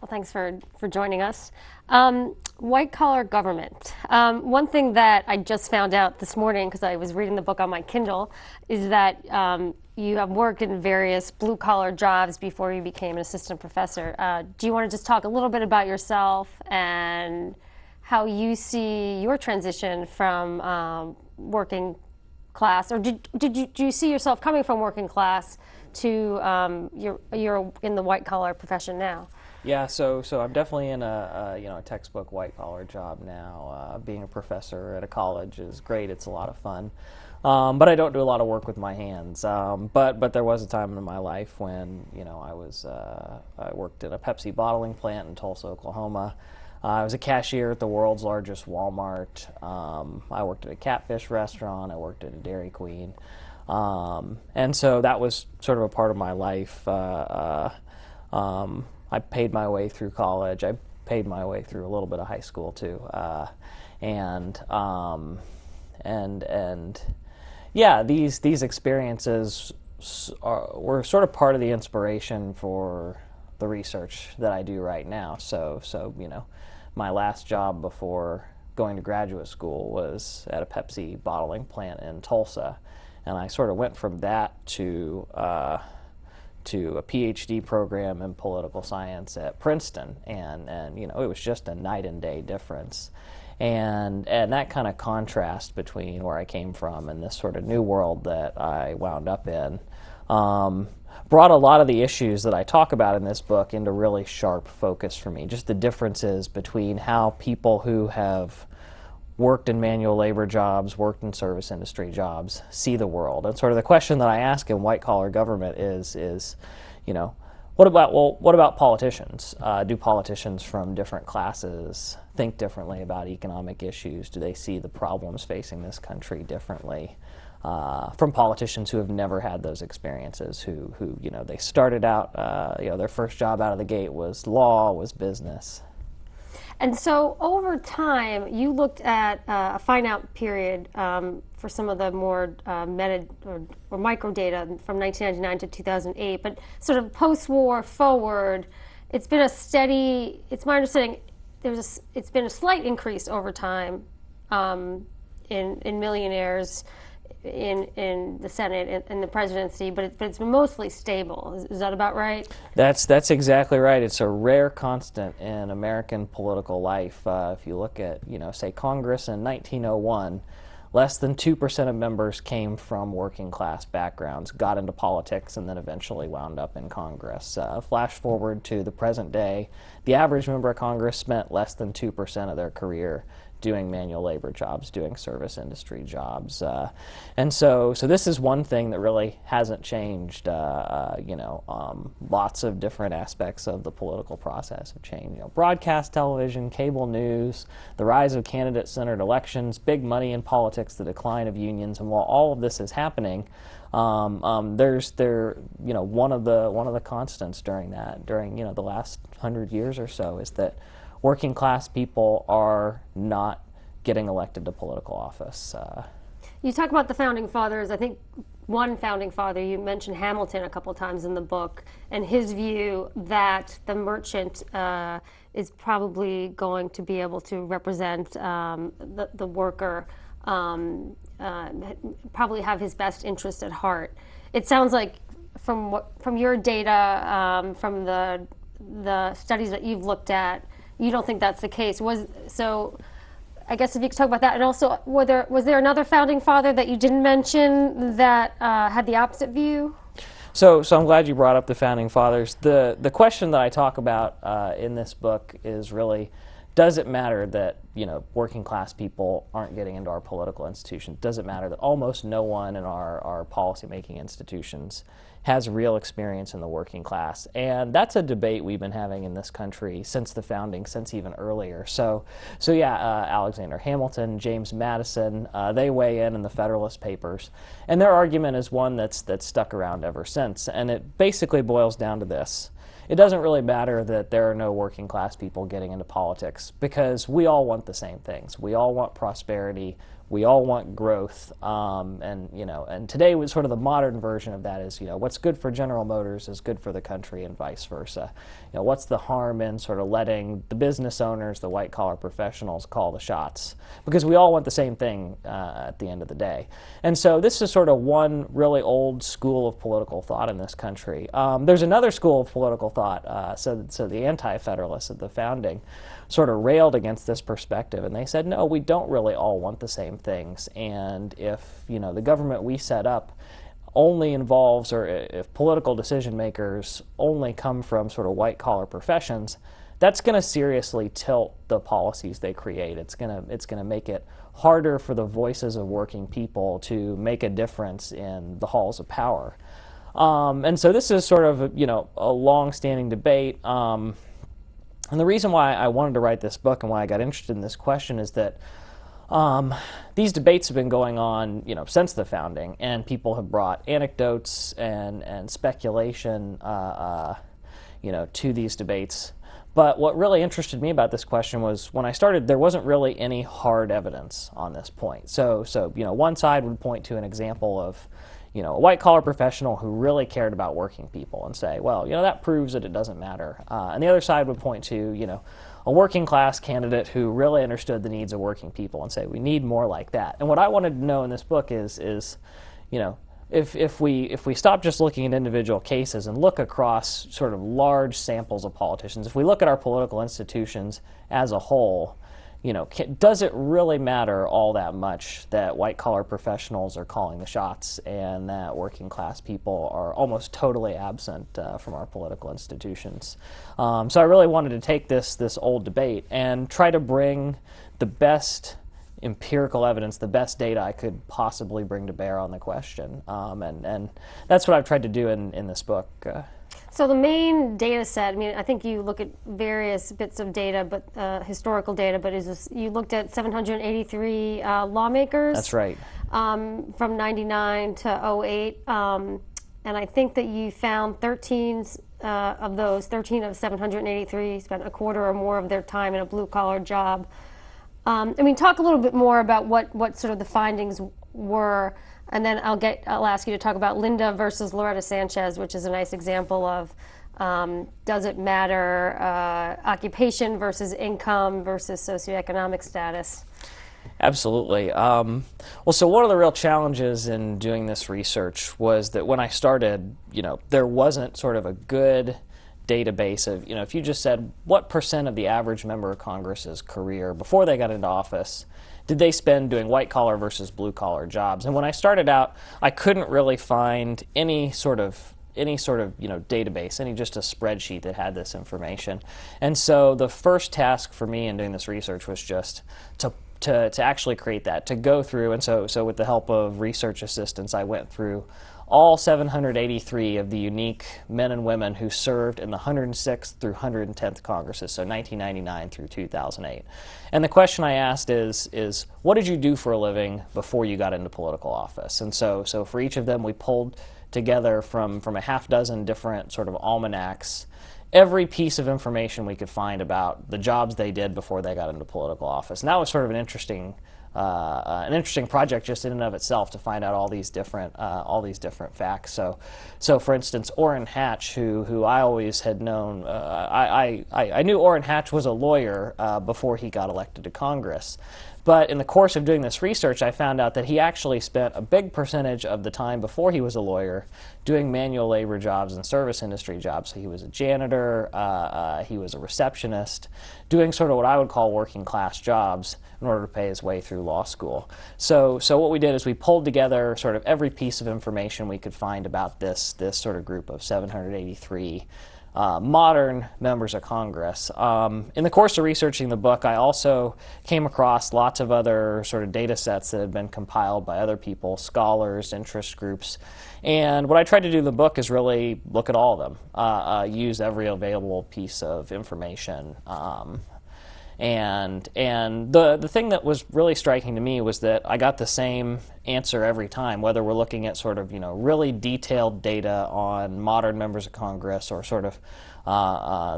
Well, thanks for joining us. White-collar government. One thing that I just found out this morning, because I was reading the book on my Kindle, is that you have worked in various blue-collar jobs before you became an assistant professor. Do you want to just talk a little bit about yourself and how you see your transition from working class, or do you see yourself coming from working class to you're in the white-collar profession now? Yeah, so I'm definitely in a textbook white collar job now. Being a professor at a college is great; it's a lot of fun, but I don't do a lot of work with my hands. But there was a time in my life when I worked at a Pepsi bottling plant in Tulsa, Oklahoma. I was a cashier at the world's largest Walmart. I worked at a catfish restaurant. I worked at a Dairy Queen, and so that was sort of a part of my life. I paid my way through college. I paid my way through a little bit of high school too, and yeah, these experiences were sort of part of the inspiration for the research that I do right now. So my last job before going to graduate school was at a Pepsi bottling plant in Tulsa, and I sort of went from that to a PhD program in political science at Princeton, and it was just a night and day difference, and that kind of contrast between where I came from and this sort of new world that I wound up in brought a lot of the issues that I talk about in this book into really sharp focus for me. Just the differences between how people who have worked in manual labor jobs, worked in service industry jobs, see the world. And sort of the question that I ask in white-collar government is, what about politicians? Do politicians from different classes think differently about economic issues? Do they see the problems facing this country differently from politicians who have never had those experiences, who they started out, their first job out of the gate was law, was business. And so over time, you looked at a find-out period for some of the more meta or micro data from 1999 to 2008, but sort of post-war forward, it's been a steady, it's my understanding, it's been a slight increase over time in millionaires in the Senate and the presidency, but it's been mostly stable. Is that about right? That's exactly right. It's a rare constant in American political life. If you look at, say Congress in 1901, less than 2% of members came from working class backgrounds, got into politics, and then eventually wound up in Congress. Flash forward to the present day, the average member of Congress spent less than 2% of their career doing manual labor jobs, doing service industry jobs. And so this is one thing that really hasn't changed. Lots of different aspects of the political process have changed. Broadcast television, cable news, the rise of candidate-centered elections, big money in politics, the decline of unions, and while all of this is happening, one of the constants during the last 100 years or so is that working class people are not getting elected to political office. You talk about the founding fathers. I think one founding father, you mentioned Hamilton a couple times in the book, and his view that the merchant is probably going to be able to represent the worker, probably have his best interest at heart. It sounds like from your data, from the studies that you've looked at, you don't think that's the case. So I guess if you could talk about that. And also, was there another founding father that you didn't mention that had the opposite view? So I'm glad you brought up the founding fathers. The question that I talk about in this book is really, does it matter that working class people aren't getting into our political institutions? Does it matter that almost no one in our policymaking institutions has real experience in the working class? And that's a debate we've been having in this country since the founding, since even earlier. So Alexander Hamilton, James Madison, they weigh in the Federalist Papers, and their argument is one that's stuck around ever since, and it basically boils down to this. It doesn't really matter that there are no working class people getting into politics, because we all want the same things. We all want prosperity. We all want growth, and today was sort of the modern version of that is, what's good for General Motors is good for the country, and vice versa. What's the harm in sort of letting the business owners, the white collar professionals, call the shots? Because we all want the same thing at the end of the day. And so this is sort of one really old school of political thought in this country. There's another school of political thought. So the anti-federalists at the founding sort of railed against this perspective, and they said, no, we don't really all want the same things, and if the government we set up only involves, or if political decision makers only come from sort of white collar professions, that's going to seriously tilt the policies they create. It's going to make it harder for the voices of working people to make a difference in the halls of power. And so this is sort of a long-standing debate. And the reason why I wanted to write this book and why I got interested in this question is that these debates have been going on, since the founding, and people have brought anecdotes and speculation, to these debates. But what really interested me about this question was when I started, there wasn't really any hard evidence on this point. So one side would point to an example of a white-collar professional who really cared about working people and say, well, that proves that it doesn't matter. And the other side would point to, a working-class candidate who really understood the needs of working people and say, we need more like that. And what I wanted to know in this book is if we stop just looking at individual cases and look across sort of large samples of politicians, if we look at our political institutions as a whole, does it really matter all that much that white-collar professionals are calling the shots and that working-class people are almost totally absent from our political institutions? So I really wanted to take this old debate and try to bring the best empirical evidence, the best data I could possibly bring to bear on the question. And that's what I've tried to do in this book. So the main data set, I think you look at various bits of data, but historical data, but you looked at 783 lawmakers. That's right. From 99 to 08. And I think that you found 13 of those, 13 of 783 spent a quarter or more of their time in a blue-collar job. Talk a little bit more about what sort of the findings were, and then I'll ask you to talk about Linda versus Loretta Sanchez, which is a nice example of does it matter, occupation versus income versus socioeconomic status. Absolutely. So one of the real challenges in doing this research was that when I started, there wasn't sort of a good database of, if you just said what percent of the average member of Congress's career before they got into office did they spend doing white-collar versus blue-collar jobs? And when I started out, I couldn't really find any sort of database, just a spreadsheet that had this information. And so the first task for me in doing this research was just to actually create that, to go through, and so with the help of research assistants, I went through all 783 of the unique men and women who served in the 106th through 110th Congresses, so 1999 through 2008. And the question I asked is what did you do for a living before you got into political office? And so for each of them, we pulled together from a half dozen different sort of almanacs every piece of information we could find about the jobs they did before they got into political office. And that was sort of an interesting project just in and of itself to find out all these different facts. So for instance, Orrin Hatch, who I always had known, I knew Orrin Hatch was a lawyer before he got elected to Congress. But in the course of doing this research, I found out that he actually spent a big percentage of the time before he was a lawyer doing manual labor jobs and service industry jobs. So he was a janitor, he was a receptionist, doing sort of what I would call working class jobs in order to pay his way through law school. So what we did is we pulled together sort of every piece of information we could find about this sort of group of 783 modern members of Congress. In the course of researching the book, I also came across lots of other sort of data sets that had been compiled by other people, scholars, interest groups. And what I tried to do in the book is really look at all of them, use every available piece of information. And the thing that was really striking to me was that I got the same answer every time, whether we're looking at sort of, really detailed data on modern members of Congress, or sort of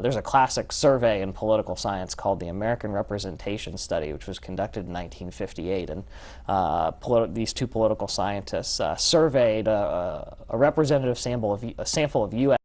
there's a classic survey in political science called the American Representation Study, which was conducted in 1958, and these two political scientists surveyed a representative sample of U.S.